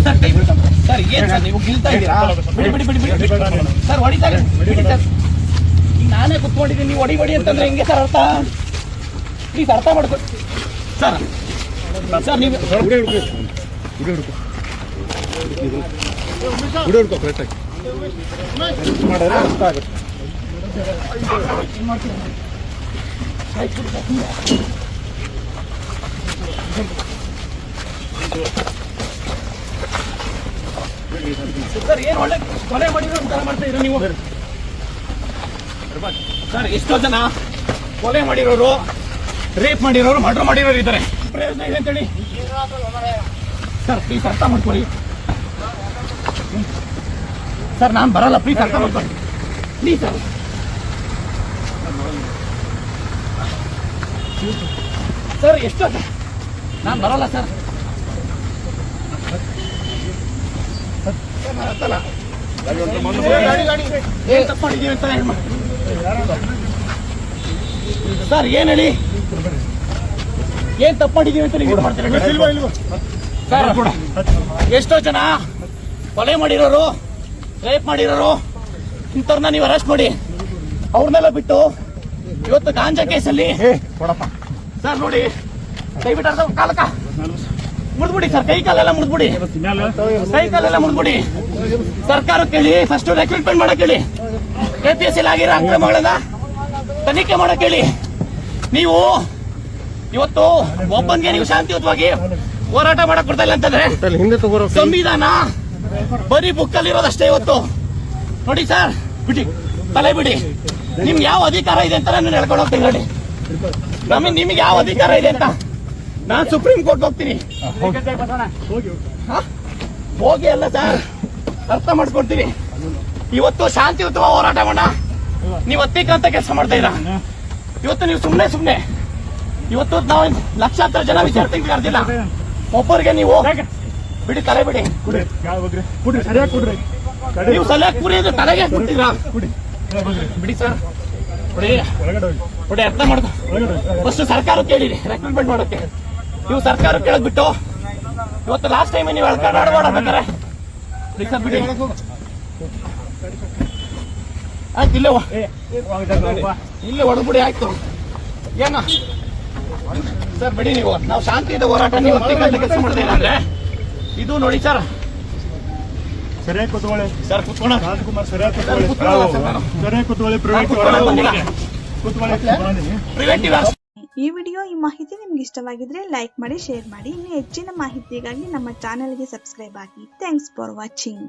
Sir ಕೈ ಬಿಡಿ sir. ಏನ್ ಸರ್ ನೀವು ಗಿಲ್ತಾ ಇದ್ದೀರಾ? ಬಿಡಿ ಬಿಡಿ ಬಿಡಿ ಬಿಡಿ ಸರ್, ಹೊಡಿತಾ ಬಿಡಿ ಸರ್. ಈಗ ನಾನೇ ಕುತ್ಕೊಂಡಿದ್ದೀನಿ, ನೀವು ಹೊಡಿ ಅಂತಂದ್ರೆ ಹೆಂಗೆ ಸರ್ ಅರ್ಥ? ಪ್ಲೀಸ್ ಅರ್ಥ ಮಾಡ್ಕೊ ಸರ್. ಸರ್ ನೀವು ಕರೆಕ್ಟಾಗಿ ಮಾಡಿದ್ರೆ ಅರ್ಥ ಆಗುತ್ತೆ. ಸರ್ ಏನು ಒಳ್ಳೆ ಕೊಲೆ ಮಾಡಿರೋ ತರ ಮಾಡ್ತಾ ಇರೋ ನೀವು ಸರ್. ಎಷ್ಟೋ ಜನ ಕೊಲೆ ಮಾಡಿರೋರು, ರೇಪ್ ಮಾಡಿರೋರು, ಮರ್ಡರ್ ಮಾಡಿರೋರು ಇದ್ದಾರೆ. ಪ್ರಯೋಜನ ಇದೆ ಅಂತೇಳಿ ಸರ್ ಪ್ಲೀಸ್ ಅರ್ಥ ಮಾಡ್ಕೊಳ್ಳಿ ಸರ್. ನಾನು ಬರಲ್ಲ, ಪ್ಲೀಸ್ ಅರ್ಥ ಮಾಡ್ಕೊಳ್ಳಿ ಪ್ಲೀಸ್ ಸರ್. ಸರ್ ಎಷ್ಟು ನಾನು ಬರಲ್ಲ ಸರ್. ಏನ್ ತಪ್ಪು ಮಾಡಿದೀವಿ ಅಂತ ಸರ್, ಏನ್ ಹೇಳಿ, ಏನ್ ತಪ್ಪು ಮಾಡಿದೀವಿ ಅಂತ ನೀವು ಮಾಡ್ತೀರ ಸರ್? ಎಷ್ಟೋ ಜನ ಕೊಲೆ ಮಾಡಿರೋರು, ರೇಪ್ ಮಾಡಿರೋರು ಇಂಥವ್ರನ್ನ ನೀವು ಅರೆಸ್ಟ್ ಮಾಡಿ ಅವ್ರನ್ನೆಲ್ಲ ಬಿಟ್ಟು ಇವತ್ತು ಗಾಂಜಾ ಕೇಸಲ್ಲಿ ಸರ್ ನೋಡಿ, ಕೈ ಬಿಟ್ಟ ಕಾಲಕ ಮುಡ್ಬಿಡಿ ಸರ್, ಕೈ ಕಾಲೆಲ್ಲ ಮುಡ್ಬಿಡಿ, ಕೈ ಕಾಲೆಲ್ಲ ಮುಡ್ಬಿಡಿ. ಸರ್ಕಾರ ಕೇಳಿ, ಫಸ್ಟ್ ರೆಕ್ರೂಟ್ಮೆಂಟ್ ಮಾಡಕ್ ಹೇಳಿ, KPSC ಆಗಿರೋ ಅಕ್ರಮಗಳನ್ನ ತನಿಖೆ ಮಾಡಕ್ ಹೇಳಿ. ನೀವು ಇವತ್ತು ಒಬ್ಬನ್ಗೆ ನೀವು ಶಾಂತಿಯುತವಾಗಿ ಹೋರಾಟ ಮಾಡಕ್ ಕೊಡ್ತಾ ಇಲ್ಲ ಅಂತಂದ್ರೆ ಸಂವಿಧಾನ ಬರೀ ಬುಕ್ ಅಲ್ಲಿ ಇರೋದಷ್ಟೇ. ಇವತ್ತು ನೋಡಿ ಸರ್, ಬಿಡಿ ತಲೆ ಬಿಡಿ. ನಿಮ್ಗೆ ಯಾವ ಅಧಿಕಾರ ಇದೆ ಅಂತ ನಾನು ಹೇಳ್ಕೊಂಡು ಹೋಗ್ತೀನಿ ನೋಡಿ. ನಿಮಗೆ ಯಾವ ಅಧಿಕಾರ ಇದೆ ಅಂತ ನಾನು ಸುಪ್ರೀಂ ಕೋರ್ಟ್ ಹೋಗ್ತೀನಿ. ಹೋಗಿ ಅಲ್ಲ ಸರ್, ಅರ್ಥ ಮಾಡ್ಕೊಡ್ತೀನಿ. ಇವತ್ತು ಶಾಂತಿಯುತವ ಹೋರಾಟ ಮಾಡ, ನೀವು ಅತ್ತಿಕ್ಕಂತ ಕೆಲಸ ಮಾಡ್ತಾ ಇದ್ದೀರಾ. ಇವತ್ತು ನೀವು ಸುಮ್ನೆ ಇವತ್ತು ನಾವು ಲಕ್ಷಾಂತರ ಜನ ವಿದ್ಯಾರ್ಥಿಗಳು ಕರೆದಿಲ್ಲ, ಒಬ್ಬರಿಗೆ ನೀವು ಬಿಡಿ, ತಲೆ ಬಿಡಿ. ನೀವು ಸಲಹೆ ಕೂರಿ ತಲೆಗೆ ಕೊಡ್ತೀರಾ? ಬಿಡಿ ಸರ್, ನೋಡಿ ಅರ್ಥ ಮಾಡ್ಕೊ. ಫಸ್ಟ್ ಸರ್ಕಾರ ಕೇಳಿರಿ ರೆಕ್ರೂಟ್ಮೆಂಟ್ ಮಾಡೋಕೆ. ನೀವು ಸರ್ಕಾರ ಕೇಳಕ್ ಬಿಟ್ಟು ಇವತ್ತು ಲಾಸ್ಟ್ ಟೈಮ್ ನೀವು ಆಡಬೇಕಾರೆ ಬಿಡಿ. ಆಯ್ತು, ಇಲ್ಲೇ ಹೊಡೆದ್ಬಿಡಿ. ಆಯ್ತು ಏನ ಸರ್, ಬಿಡಿ. ನೀವು ನಾವು ಶಾಂತಿಯುತ ಹೋರಾಟ ನೀವು ಕೆಲಸ ಮಾಡಿದೆ ಅಂದ್ರೆ ಇದು ನೋಡಿ ಸರ್. ಸರಿಯಾಗಿ ಕೂತ್ಕೊಳ್ಳಿ ಸರ್, ಕೂತ್ಕೊಳ್ಳೋಣ. ರಾಜ್ಕುಮಾರ್ ಸರಿಯಾಗಿ ಕೂತ್ಕೊಳ್ಳಿ. ಪ್ರಿವೆಂಟಿವ್ ಈ ವಿಡಿಯೋ, ಈ ಮಾಹಿತಿ ನಿಮ್ಗೆ ಇಷ್ಟವಾಗಿದ್ರೆ ಲೈಕ್ ಮಾಡಿ, ಶೇರ್ ಮಾಡಿ. ಇನ್ನು ಹೆಚ್ಚಿನ ಮಾಹಿತಿಗಾಗಿ ನಮ್ಮ ಚಾನೆಲ್ಗೆ ಸಬ್ಸ್ಕ್ರೈಬ್ ಆಗಿ. Thanks for watching.